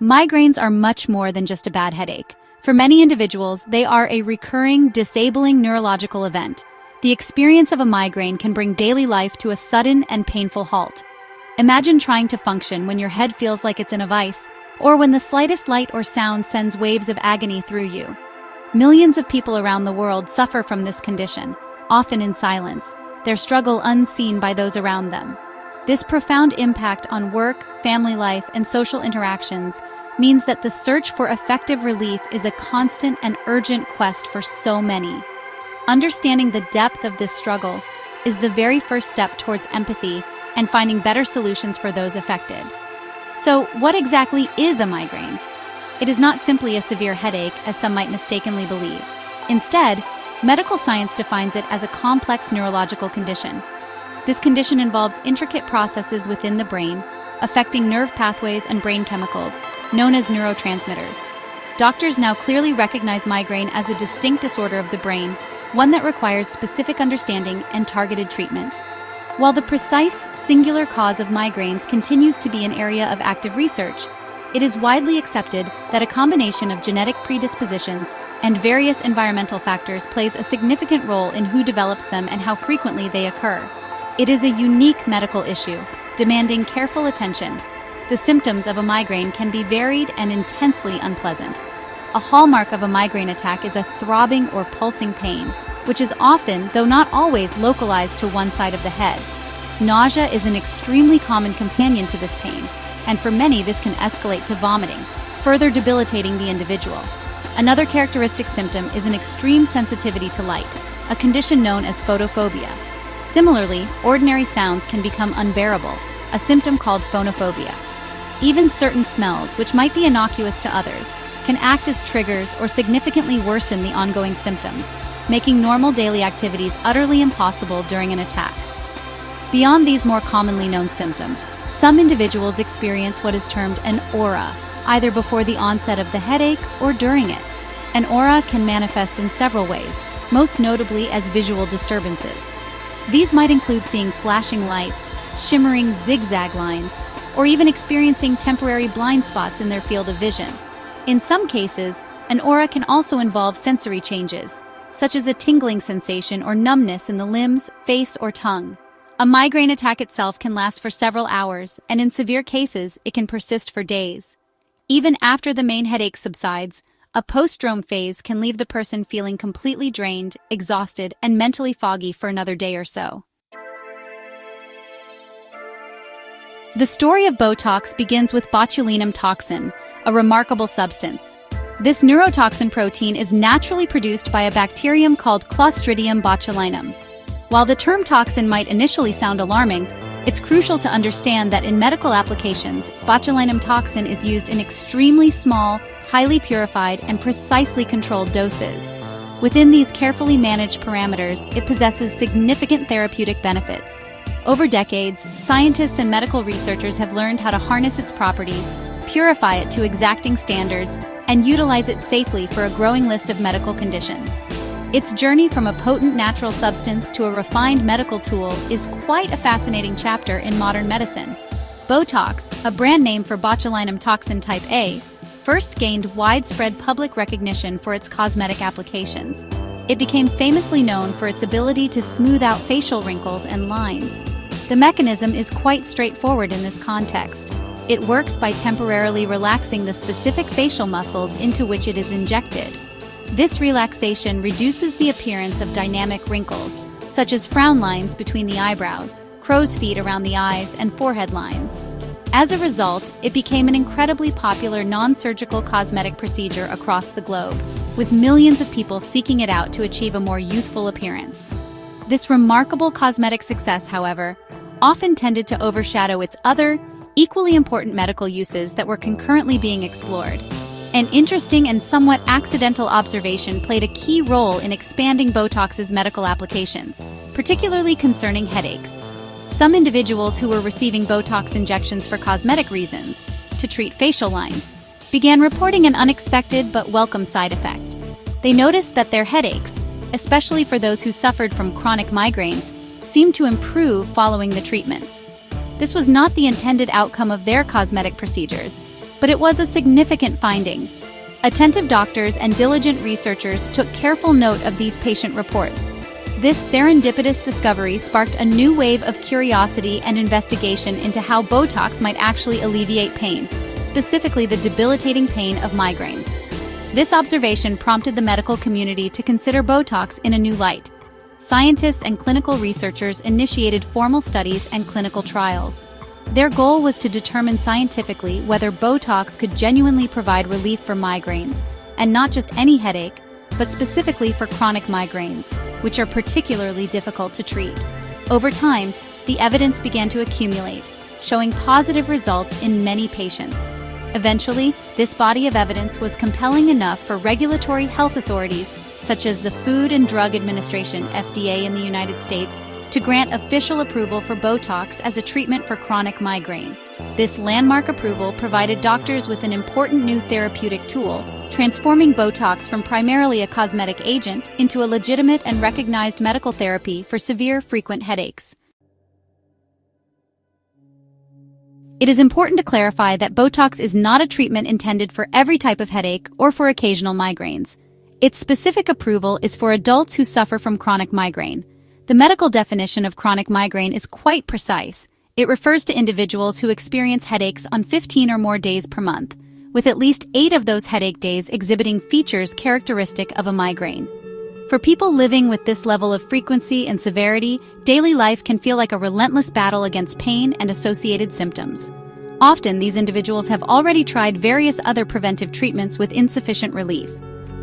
Migraines are much more than just a bad headache. For many individuals, they are a recurring, disabling neurological event. The experience of a migraine can bring daily life to a sudden and painful halt. Imagine trying to function when your head feels like it's in a vice, or when the slightest light or sound sends waves of agony through you. Millions of people around the world suffer from this condition, often in silence, their struggle unseen by those around them. This profound impact on work, family life, and social interactions means that the search for effective relief is a constant and urgent quest for so many. Understanding the depth of this struggle is the very first step towards empathy and finding better solutions for those affected. So, what exactly is a migraine? It is not simply a severe headache, as some might mistakenly believe. Instead, medical science defines it as a complex neurological condition. This condition involves intricate processes within the brain, affecting nerve pathways and brain chemicals, known as neurotransmitters. Doctors now clearly recognize migraine as a distinct disorder of the brain, one that requires specific understanding and targeted treatment. While the precise, singular cause of migraines continues to be an area of active research, it is widely accepted that a combination of genetic predispositions and various environmental factors plays a significant role in who develops them and how frequently they occur. It is a unique medical issue, demanding careful attention. The symptoms of a migraine can be varied and intensely unpleasant. A hallmark of a migraine attack is a throbbing or pulsing pain, which is often, though not always, localized to one side of the head. Nausea is an extremely common companion to this pain, and for many this can escalate to vomiting, further debilitating the individual. Another characteristic symptom is an extreme sensitivity to light, a condition known as photophobia. Similarly, ordinary sounds can become unbearable, a symptom called phonophobia. Even certain smells, which might be innocuous to others, can act as triggers or significantly worsen the ongoing symptoms, making normal daily activities utterly impossible during an attack. Beyond these more commonly known symptoms, some individuals experience what is termed an aura, either before the onset of the headache or during it. An aura can manifest in several ways, most notably as visual disturbances. These might include seeing flashing lights, shimmering zigzag lines, or even experiencing temporary blind spots in their field of vision. In some cases, an aura can also involve sensory changes, such as a tingling sensation or numbness in the limbs, face, or tongue. A migraine attack itself can last for several hours, and in severe cases, it can persist for days. Even after the main headache subsides, a post-drome phase can leave the person feeling completely drained, exhausted, and mentally foggy for another day or so. The story of Botox begins with botulinum toxin, a remarkable substance. This neurotoxin protein is naturally produced by a bacterium called Clostridium botulinum. While the term toxin might initially sound alarming, it's crucial to understand that in medical applications, botulinum toxin is used in extremely small, highly purified, and precisely controlled doses. Within these carefully managed parameters, it possesses significant therapeutic benefits. Over decades, scientists and medical researchers have learned how to harness its properties, purify it to exacting standards, and utilize it safely for a growing list of medical conditions. Its journey from a potent natural substance to a refined medical tool is quite a fascinating chapter in modern medicine. Botox, a brand name for botulinum toxin type A, first gained widespread public recognition for its cosmetic applications. It became famously known for its ability to smooth out facial wrinkles and lines. The mechanism is quite straightforward in this context. It works by temporarily relaxing the specific facial muscles into which it is injected. This relaxation reduces the appearance of dynamic wrinkles, such as frown lines between the eyebrows, crow's feet around the eyes, and forehead lines. As a result, it became an incredibly popular non-surgical cosmetic procedure across the globe, with millions of people seeking it out to achieve a more youthful appearance. This remarkable cosmetic success, however, often tended to overshadow its other, equally important medical uses that were concurrently being explored. An interesting and somewhat accidental observation played a key role in expanding Botox's medical applications, particularly concerning headaches. Some individuals who were receiving Botox injections for cosmetic reasons, to treat facial lines, began reporting an unexpected but welcome side effect. They noticed that their headaches, especially for those who suffered from chronic migraines, seemed to improve following the treatments. This was not the intended outcome of their cosmetic procedures. But it was a significant finding. Attentive doctors and diligent researchers took careful note of these patient reports. This serendipitous discovery sparked a new wave of curiosity and investigation into how Botox might actually alleviate pain, specifically the debilitating pain of migraines. This observation prompted the medical community to consider Botox in a new light. Scientists and clinical researchers initiated formal studies and clinical trials. Their goal was to determine scientifically whether Botox could genuinely provide relief for migraines, and not just any headache, but specifically for chronic migraines, which are particularly difficult to treat. Over time, the evidence began to accumulate, showing positive results in many patients. Eventually, this body of evidence was compelling enough for regulatory health authorities, such as the Food and Drug Administration (FDA) in the United States, to grant official approval for Botox as a treatment for chronic migraine. This landmark approval provided doctors with an important new therapeutic tool, transforming Botox from primarily a cosmetic agent into a legitimate and recognized medical therapy for severe, frequent headaches. It is important to clarify that Botox is not a treatment intended for every type of headache or for occasional migraines. Its specific approval is for adults who suffer from chronic migraine. The medical definition of chronic migraine is quite precise. It refers to individuals who experience headaches on 15 or more days per month, with at least 8 of those headache days exhibiting features characteristic of a migraine. For people living with this level of frequency and severity, daily life can feel like a relentless battle against pain and associated symptoms. Often, these individuals have already tried various other preventive treatments with insufficient relief.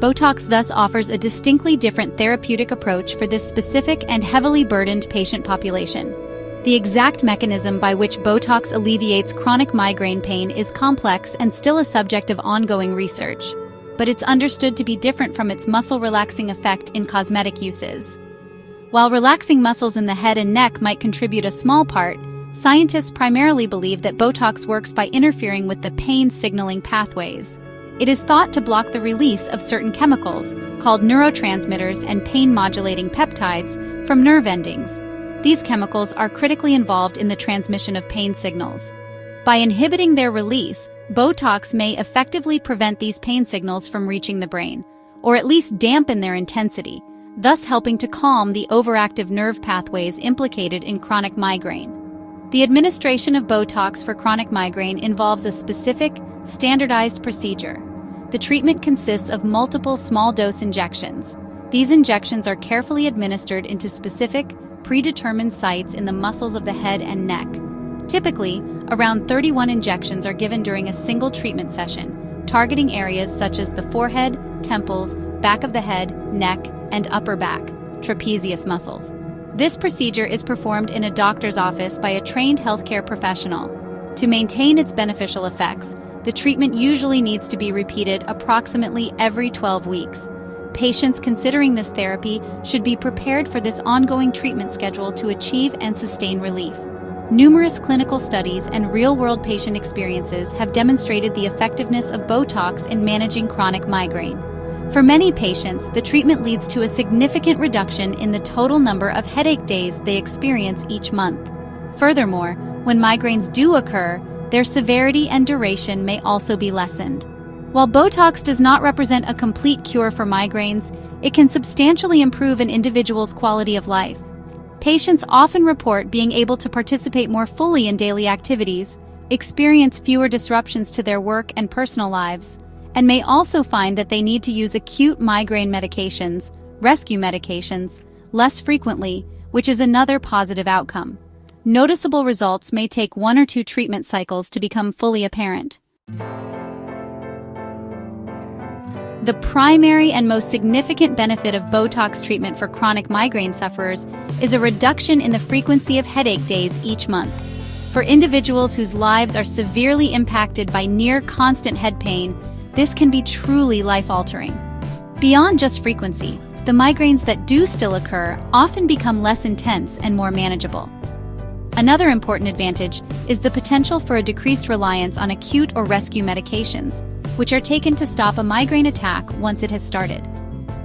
Botox thus offers a distinctly different therapeutic approach for this specific and heavily burdened patient population. The exact mechanism by which Botox alleviates chronic migraine pain is complex and still a subject of ongoing research, but it's understood to be different from its muscle-relaxing effect in cosmetic uses. While relaxing muscles in the head and neck might contribute a small part, scientists primarily believe that Botox works by interfering with the pain-signaling pathways. It is thought to block the release of certain chemicals, called neurotransmitters and pain-modulating peptides, from nerve endings. These chemicals are critically involved in the transmission of pain signals. By inhibiting their release, Botox may effectively prevent these pain signals from reaching the brain, or at least dampen their intensity, thus helping to calm the overactive nerve pathways implicated in chronic migraine. The administration of Botox for chronic migraine involves a specific, standardized procedure. The treatment consists of multiple small-dose injections. These injections are carefully administered into specific, predetermined sites in the muscles of the head and neck. Typically, around 31 injections are given during a single treatment session, targeting areas such as the forehead, temples, back of the head, neck, and upper back, trapezius muscles. This procedure is performed in a doctor's office by a trained healthcare professional. To maintain its beneficial effects, the treatment usually needs to be repeated approximately every 12 weeks. Patients considering this therapy should be prepared for this ongoing treatment schedule to achieve and sustain relief. Numerous clinical studies and real-world patient experiences have demonstrated the effectiveness of Botox in managing chronic migraine. For many patients, the treatment leads to a significant reduction in the total number of headache days they experience each month. Furthermore, when migraines do occur, their severity and duration may also be lessened. While Botox does not represent a complete cure for migraines, it can substantially improve an individual's quality of life. Patients often report being able to participate more fully in daily activities, experience fewer disruptions to their work and personal lives, and may also find that they need to use acute migraine medications, rescue medications, less frequently, which is another positive outcome. Noticeable results may take 1 or 2 treatment cycles to become fully apparent. The primary and most significant benefit of Botox treatment for chronic migraine sufferers is a reduction in the frequency of headache days each month. For individuals whose lives are severely impacted by near-constant head pain, this can be truly life-altering. Beyond just frequency, the migraines that do still occur often become less intense and more manageable. Another important advantage is the potential for a decreased reliance on acute or rescue medications, which are taken to stop a migraine attack once it has started.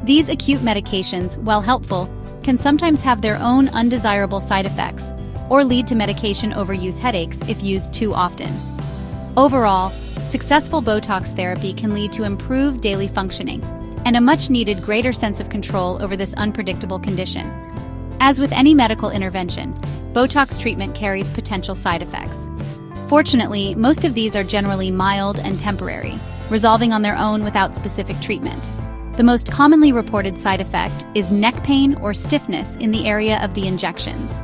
These acute medications, while helpful, can sometimes have their own undesirable side effects or lead to medication overuse headaches if used too often. Overall, successful Botox therapy can lead to improved daily functioning and a much-needed greater sense of control over this unpredictable condition. As with any medical intervention, Botox treatment carries potential side effects. Fortunately, most of these are generally mild and temporary, resolving on their own without specific treatment. The most commonly reported side effect is neck pain or stiffness in the area of the injections.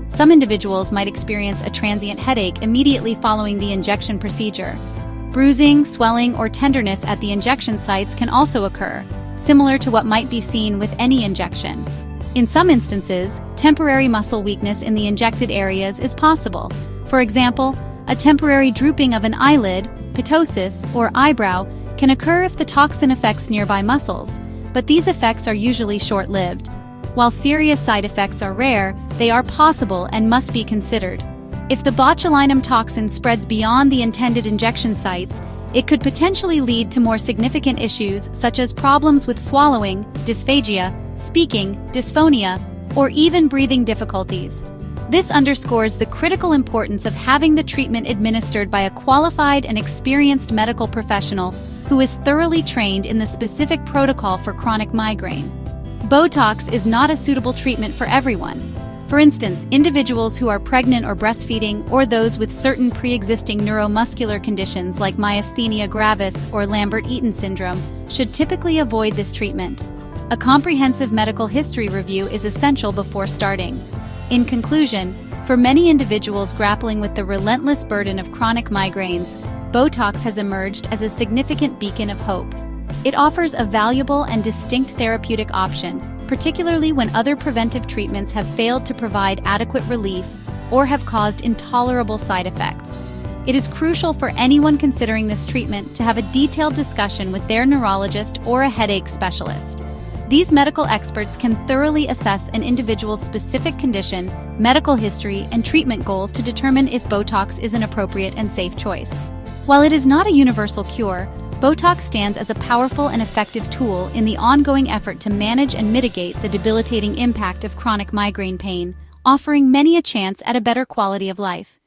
Some individuals might experience a transient headache immediately following the injection procedure. Bruising, swelling, or tenderness at the injection sites can also occur, similar to what might be seen with any injection. In some instances, temporary muscle weakness in the injected areas is possible. For example, a temporary drooping of an eyelid, ptosis, or eyebrow can occur if the toxin affects nearby muscles, but these effects are usually short-lived. While serious side effects are rare, they are possible and must be considered. If the botulinum toxin spreads beyond the intended injection sites, it could potentially lead to more significant issues such as problems with swallowing, dysphagia, speaking, dysphonia, or even breathing difficulties. This underscores the critical importance of having the treatment administered by a qualified and experienced medical professional who is thoroughly trained in the specific protocol for chronic migraine. Botox is not a suitable treatment for everyone. For instance, individuals who are pregnant or breastfeeding, or those with certain pre-existing neuromuscular conditions like myasthenia gravis or Lambert-Eaton syndrome, should typically avoid this treatment. A comprehensive medical history review is essential before starting. In conclusion, for many individuals grappling with the relentless burden of chronic migraines, Botox has emerged as a significant beacon of hope. It offers a valuable and distinct therapeutic option, particularly when other preventive treatments have failed to provide adequate relief or have caused intolerable side effects. It is crucial for anyone considering this treatment to have a detailed discussion with their neurologist or a headache specialist. These medical experts can thoroughly assess an individual's specific condition, medical history, and treatment goals to determine if Botox is an appropriate and safe choice. While it is not a universal cure, Botox stands as a powerful and effective tool in the ongoing effort to manage and mitigate the debilitating impact of chronic migraine pain, offering many a chance at a better quality of life.